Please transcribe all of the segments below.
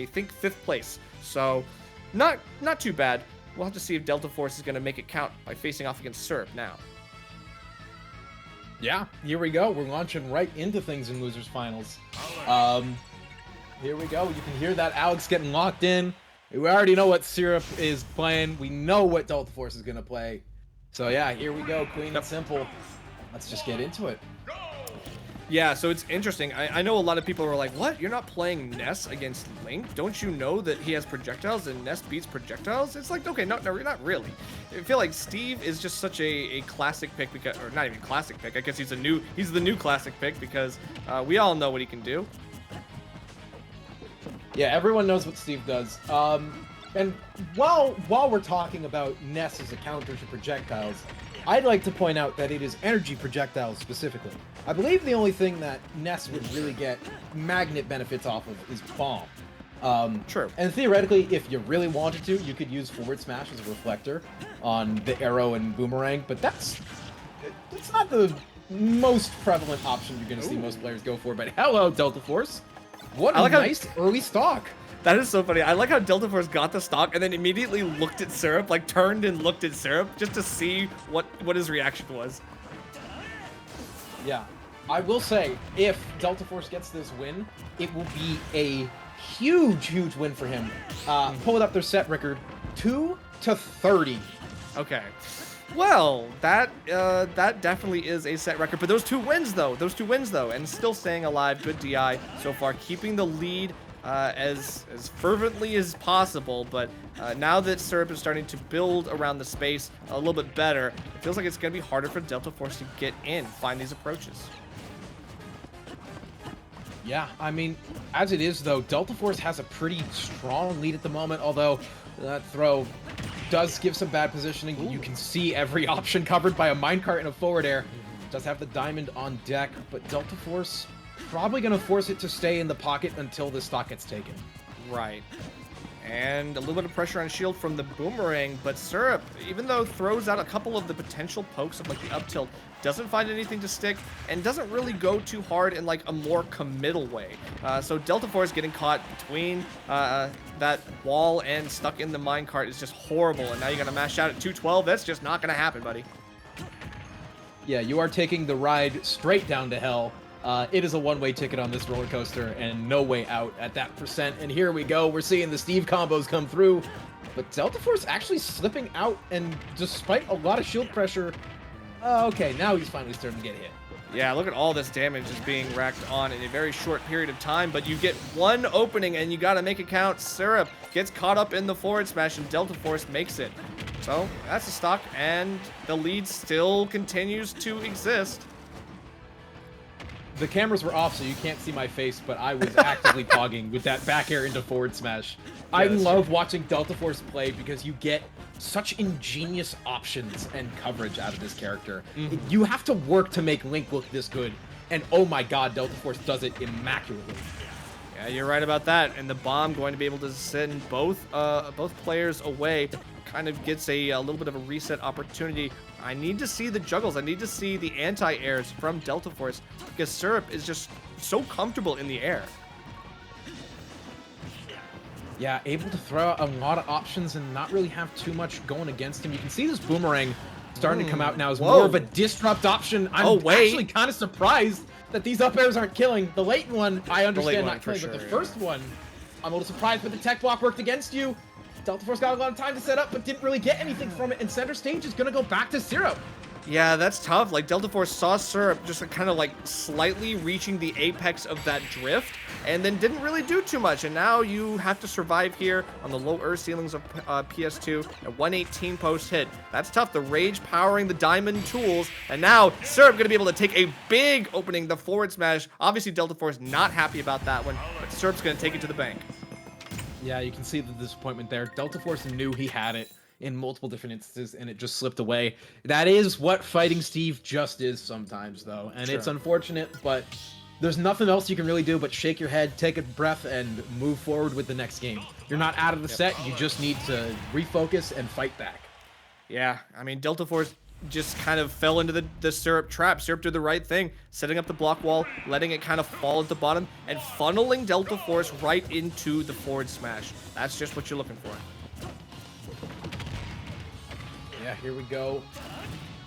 think 5th place. So not too bad. We'll have to see if Deltaforce is going to make it count by facing off against Syrup now. Yeah, here we go. We're launching right into things in Losers Finals. Here we go. You can hear that Alex getting locked in. We already know what Syrup is playing. We know what Deltaforce is going to play. So yeah, here we go. Clean and simple. Let's just get into it. Yeah, so it's interesting. I know a lot of people are like, what? You're not playing Ness against Link? Don't you know that he has projectiles and Ness beats projectiles? It's like, okay, no, not really. I feel like Steve is just such a classic pick, because, or not even classic pick. I guess he's the new classic pick because we all know what he can do. Yeah, everyone knows what Steve does. And while we're talking about Ness as a counter to projectiles, I'd like to point out that it is energy projectiles specifically. I believe the only thing that Ness would really get magnet benefits off of is Bomb. True. And theoretically, if you really wanted to, you could use Forward Smash as a reflector on the Arrow and Boomerang, but that's not the most prevalent option you're going to see most players go for. But hello, Deltaforce. What a nice early stock. That is so funny. I like how Deltaforce got the stock and then immediately looked at Syrup, like turned and looked at Syrup just to see what his reaction was. Yeah. I will say, if Deltaforce gets this win, it will be a huge win for him. Pulling up their set record, 2-30. Okay. Well, that definitely is a set record. But those two wins, though, and still staying alive. Good DI so far, keeping the lead as fervently as possible. But now that Syrup is starting to build around the space a little bit better, it feels like it's going to be harder for Deltaforce to get in, find these approaches. Yeah, I mean, as it is, though, Deltaforce has a pretty strong lead at the moment, although that throw does give some bad positioning. Ooh. You can see every option covered by a minecart and a forward air. Does have the diamond on deck, but Deltaforce probably going to force it to stay in the pocket until this stock gets taken. Right. And a little bit of pressure on shield from the Boomerang, but Syrup, even though throws out a couple of the potential pokes of like the up tilt, doesn't find anything to stick and doesn't really go too hard in like a more committal way. So Deltaforce getting caught between that wall and stuck in the minecart is just horrible. And now you got to mash out at 212. That's just not going to happen, buddy. Yeah, you are taking the ride straight down to hell. It is a one-way ticket on this roller coaster and no way out at that percent. And here we go. We're seeing the Steve combos come through. But Deltaforce actually slipping out, and despite a lot of shield pressure, okay, now he's finally starting to get hit. Yeah, look at all this damage just being racked on in a very short period of time, but you get one opening and you got to make it count. Syrup gets caught up in the forward smash and Deltaforce makes it. So that's a stock, and the lead still continues to exist. The cameras were off, so you can't see my face, but I was actively pogging with that back air into forward smash. I love watching Deltaforce play because you get such ingenious options and coverage out of this character. You have to work to make Link look this good, and oh my god, Deltaforce does it immaculately. Yeah, you're right about that. And the bomb going to be able to send both players away. Kind of gets a little bit of a reset opportunity. I need to see the juggles. I need to see the anti-airs from Deltaforce because Syrup is just so comfortable in the air. Yeah, able to throw out a lot of options and not really have too much going against him. You can see this Boomerang starting to come out now as more of a disrupt option. I'm actually kind of surprised that these up airs aren't killing. The late one, I understand not killing, but the first one, I'm a little surprised, but the tech block worked against you. Deltaforce got a lot of time to set up, but didn't really get anything from it, and center stage is going to go back to Syrup. Yeah, that's tough. Like, Deltaforce saw Syrup just kind of like slightly reaching the apex of that drift, and then didn't really do too much. And now you have to survive here on the low earth ceilings of PS2 at 118 post hit. That's tough. The Rage powering the diamond tools, and now Syrup going to be able to take a big opening, the forward smash. Obviously, Deltaforce not happy about that one, but Syrup's going to take it to the bank. Yeah, you can see the disappointment there. Deltaforce knew he had it in multiple different instances, and it just slipped away. That is what fighting Steve just is sometimes, though. And it's unfortunate, but there's nothing else you can really do but shake your head, take a breath, and move forward with the next game. You're not out of the set. You just need to refocus and fight back. Yeah, I mean, Deltaforce just kind of fell into the Syrup trap. Syrup did the right thing, setting up the block wall, letting it kind of fall at the bottom, and funneling Deltaforce right into the forward smash. That's just what you're looking for. Yeah, here we go.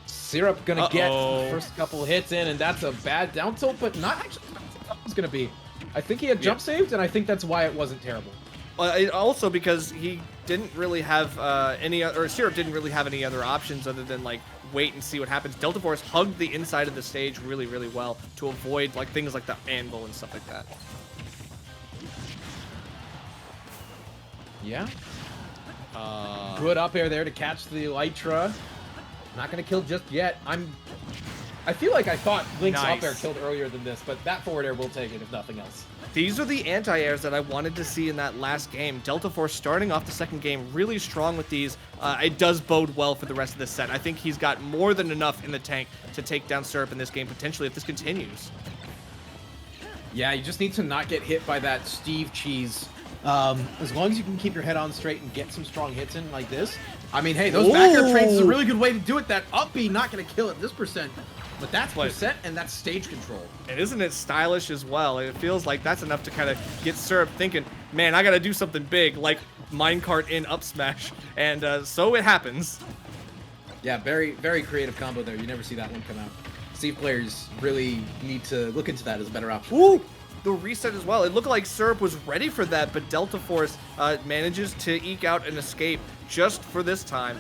Syrup gonna get the first couple hits in, and that's a bad down tilt, but not actually what it's gonna be. I think he had jump saved, and I think that's why it wasn't terrible. Also because he didn't really have Syrup didn't really have any other options other than like wait and see what happens. Deltaforce hugged the inside of the stage really, really well to avoid like things like the anvil and stuff like that. Yeah. Good up air there to catch the Elytra. Not gonna kill just yet. I feel like I thought Link's up air killed earlier than this, but that forward air will take it if nothing else. These are the anti-airs that I wanted to see in that last game. Deltaforce starting off the second game really strong with these. It does bode well for the rest of this set. I think he's got more than enough in the tank to take down Syrup in this game, potentially, if this continues. Yeah, you just need to not get hit by that Steve cheese. As long as you can keep your head on straight and get some strong hits in like this. I mean, hey, those back air trains is a really good way to do it. That up B not going to kill it this percent. But that's percent, and that's stage control. And isn't it stylish as well? It feels like that's enough to kind of get Syrup thinking, man, I got to do something big, like minecart in up smash. And so it happens. Yeah, very, very creative combo there. You never see that one come out. Steve players really need to look into that as a better option. Ooh, the reset as well. It looked like Syrup was ready for that, but Deltaforce manages to eke out an escape just for this time.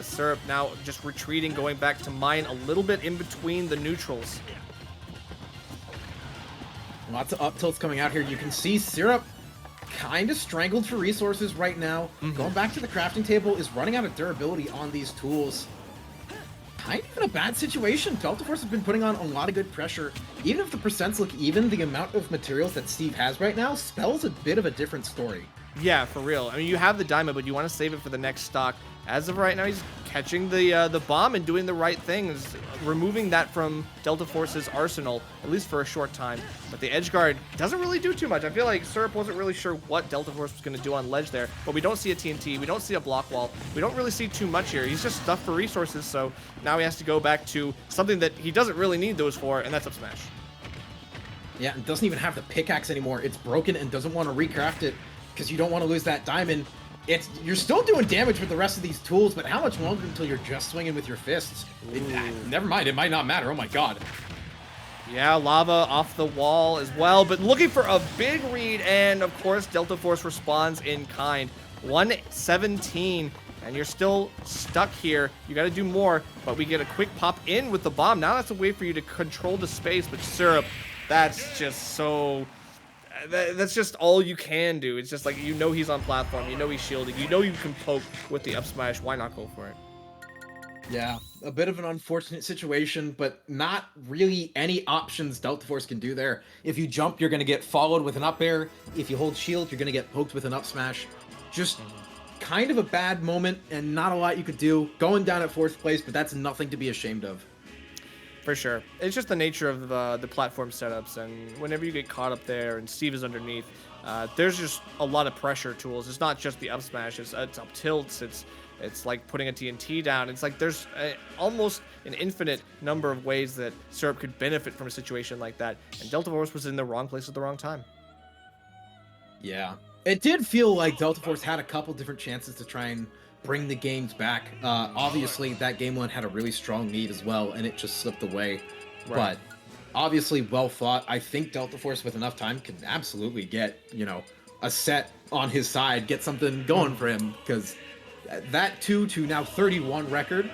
Syrup now just retreating, going back to mine a little bit in between the neutrals. Lots of up tilts coming out here. You can see Syrup kind of strangled for resources right now. Going back to the crafting table is running out of durability on these tools. Kind of in a bad situation. Deltaforce has been putting on a lot of good pressure. Even if the percents look even, the amount of materials that Steve has right now spells a bit of a different story. Yeah, for real. I mean, you have the diamond, but you want to save it for the next stock. As of right now, he's catching the bomb and doing the right things, removing that from Deltaforce's arsenal, at least for a short time. But the edge guard doesn't really do too much. I feel like Syrup wasn't really sure what Deltaforce was going to do on ledge there, but we don't see a TNT, we don't see a block wall, we don't really see too much here. He's just stuffed for resources, so now he has to go back to something that he doesn't really need those for, and that's up smash. Yeah, and doesn't even have the pickaxe anymore. It's broken and doesn't want to recraft it because you don't want to lose that diamond. You're still doing damage with the rest of these tools, but how much longer until you're just swinging with your fists? Never mind, it might not matter. Oh my god. Yeah, lava off the wall as well, but looking for a big read, and of course, Deltaforce responds in kind. 117, and you're still stuck here. You got to do more, but we get a quick pop in with the bomb. Now that's a way for you to control the space, but Syrup, that's just so... That's just all you can do. It's just like, you know he's on platform, you know he's shielding, you know you can poke with the up smash. Why not go for it? Yeah, a bit of an unfortunate situation, but not really any options Deltaforce can do there. If you jump, you're going to get followed with an up air. If you hold shield, you're going to get poked with an up smash. Just kind of a bad moment and not a lot you could do. Going down at 4th place, but that's nothing to be ashamed of. For sure. It's just the nature of the platform setups, and whenever you get caught up there and Steve is underneath, there's just a lot of pressure tools. It's not just the up smash, it's up tilts, it's like putting a TNT down. It's like there's almost an infinite number of ways that Syrup could benefit from a situation like that, and Deltaforce was in the wrong place at the wrong time. Yeah. It did feel like Deltaforce had a couple different chances to try and bring the games back. Obviously, that game one had a really strong lead as well, and it just slipped away. Right. But obviously, well thought. I think Deltaforce, with enough time, can absolutely get, you know, a set on his side, get something going for him, because that 2 to now 31 record,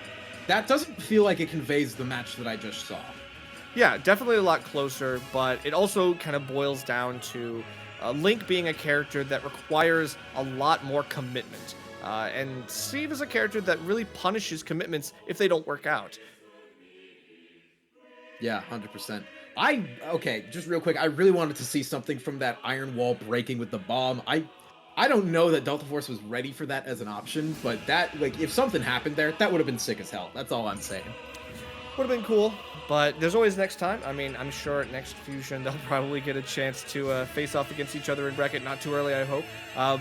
that doesn't feel like it conveys the match that I just saw. Yeah, definitely a lot closer, but it also kind of boils down to Link being a character that requires a lot more commitment. And Steve is a character that really punishes commitments if they don't work out. Yeah, 100%. Okay, just real quick, I really wanted to see something from that iron wall breaking with the bomb. I don't know that Deltaforce was ready for that as an option, but that, like, if something happened there, that would have been sick as hell. That's all I'm saying. Would have been cool, but there's always next time. I mean, I'm sure at next Fusion they'll probably get a chance to face off against each other in bracket. Not too early, I hope.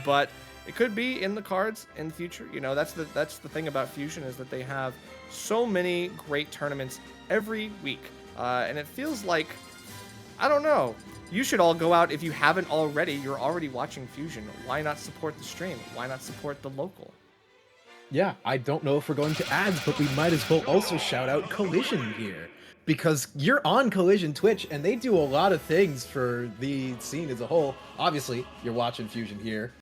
But it could be in the cards in the future. You know, that's the thing about Fusion, is that they have so many great tournaments every week. And it feels like, I don't know, you should all go out if you haven't already. You're already watching Fusion. Why not support the stream? Why not support the local? Yeah, I don't know if we're going to ads, but we might as well also shout out Collision here. Because you're on Collision Twitch, and they do a lot of things for the scene as a whole. Obviously, you're watching Fusion here.